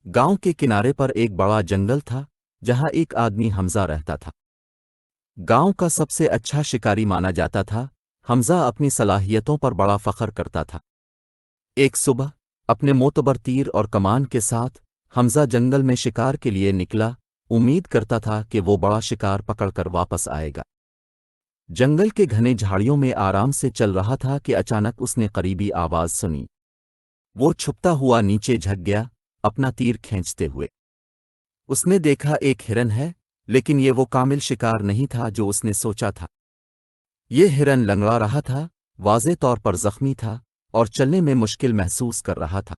गांव के किनारे पर एक बड़ा जंगल था जहां एक आदमी हमजा रहता था। गांव का सबसे अच्छा शिकारी माना जाता था। हमजा अपनी सलाहियतों पर बड़ा फख्र करता था। एक सुबह अपने मोतबर तीर और कमान के साथ हमजा जंगल में शिकार के लिए निकला। उम्मीद करता था कि वो बड़ा शिकार पकड़कर वापस आएगा। जंगल के घने झाड़ियों में आराम से चल रहा था कि अचानक उसने करीबी आवाज सुनी। वो छुपता हुआ नीचे झुक गया, अपना तीर खींचते हुए। उसने देखा एक हिरन है, लेकिन ये वो कामिल शिकार नहीं था जो उसने सोचा था। ये हिरन लंगड़ा रहा था, वाज़े तौर पर जख्मी था और चलने में मुश्किल महसूस कर रहा था।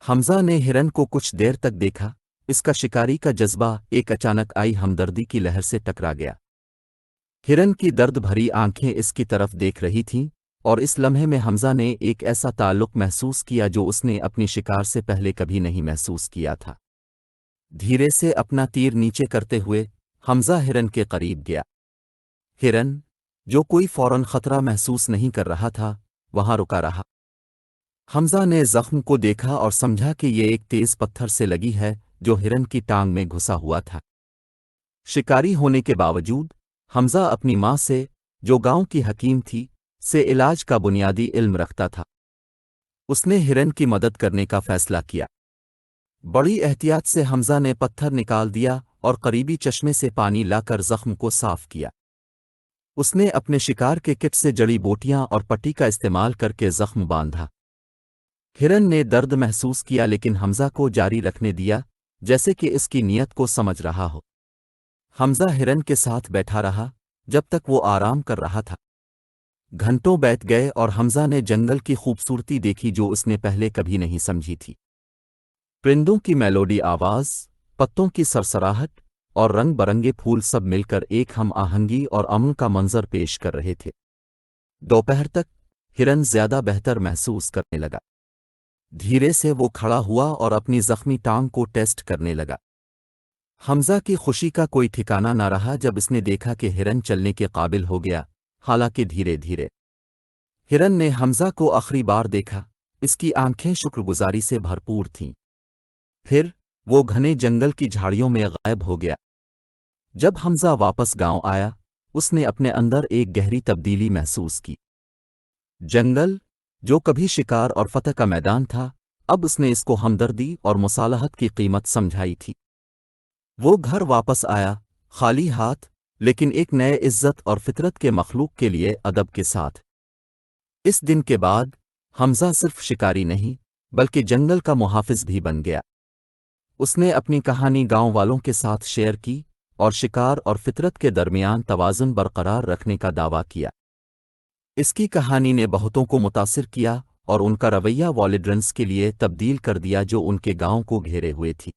हमजा ने हिरन को कुछ देर तक देखा। इसका शिकारी का जज्बा एक अचानक आई हमदर्दी की लहर से टकरा गया। हिरन की दर्द भरी आंखें इसकी तरफ देख रही थीं, और इस लम्हे में हमजा ने एक ऐसा ताल्लुक महसूस किया जो उसने अपनी शिकार से पहले कभी नहीं महसूस किया था। धीरे से अपना तीर नीचे करते हुए हमजा हिरन के करीब गया। हिरन, जो कोई फौरन खतरा महसूस नहीं कर रहा था, वहां रुका रहा। हमजा ने जख्म को देखा और समझा कि ये एक तेज पत्थर से लगी है जो हिरन की टांग में घुसा हुआ था। शिकारी होने के बावजूद हमजा अपनी माँ से, जो गांव की हकीम थी, से इलाज का बुनियादी इल्म रखता था। उसने हिरन की मदद करने का फैसला किया। बड़ी एहतियात से हमजा ने पत्थर निकाल दिया और करीबी चश्मे से पानी लाकर जख्म को साफ किया। उसने अपने शिकार के किट से जड़ी बूटियां और पट्टी का इस्तेमाल करके जख्म बांधा। हिरन ने दर्द महसूस किया, लेकिन हमजा को जारी रखने दिया, जैसे कि इसकी नीयत को समझ रहा हो। हमजा हिरन के साथ बैठा रहा जब तक वो आराम कर रहा था। घंटों बीत गए और हमजा ने जंगल की खूबसूरती देखी जो उसने पहले कभी नहीं समझी थी। परिंदों की मेलोडी आवाज, पत्तों की सरसराहट और रंग बरंगे फूल सब मिलकर एक हम आहंगी और अमन का मंजर पेश कर रहे थे। दोपहर तक हिरन ज्यादा बेहतर महसूस करने लगा। धीरे से वो खड़ा हुआ और अपनी जख्मी टांग को टेस्ट करने लगा। हमजा की खुशी का कोई ठिकाना न रहा जब इसने देखा कि हिरन चलने के काबिल हो गया, हालांकि धीरे धीरे। हिरन ने हमजा को आखिरी बार देखा। इसकी आंखें शुक्रगुजारी से भरपूर थीं। फिर वो घने जंगल की झाड़ियों में गायब हो गया। जब हमजा वापस गांव आया, उसने अपने अंदर एक गहरी तब्दीली महसूस की। जंगल, जो कभी शिकार और फतह का मैदान था, अब उसने इसको हमदर्दी और मुसालहत की कीमत समझाई थी। वो घर वापस आया, खाली हाथ, लेकिन एक नए इज्जत और फितरत के मखलूक के लिए अदब के साथ। इस दिन के बाद हमजा सिर्फ शिकारी नहीं, बल्कि जंगल का मुहाफिज भी बन गया। उसने अपनी कहानी गांव वालों के साथ शेयर की और शिकार और फितरत के दरमियान तवाज़ुन बरकरार रखने का दावा किया। इसकी कहानी ने बहुतों को मुतासिर किया और उनका रवैया वॉलिड्रंस के लिए तब्दील कर दिया जो उनके गांव को घेरे हुए थी।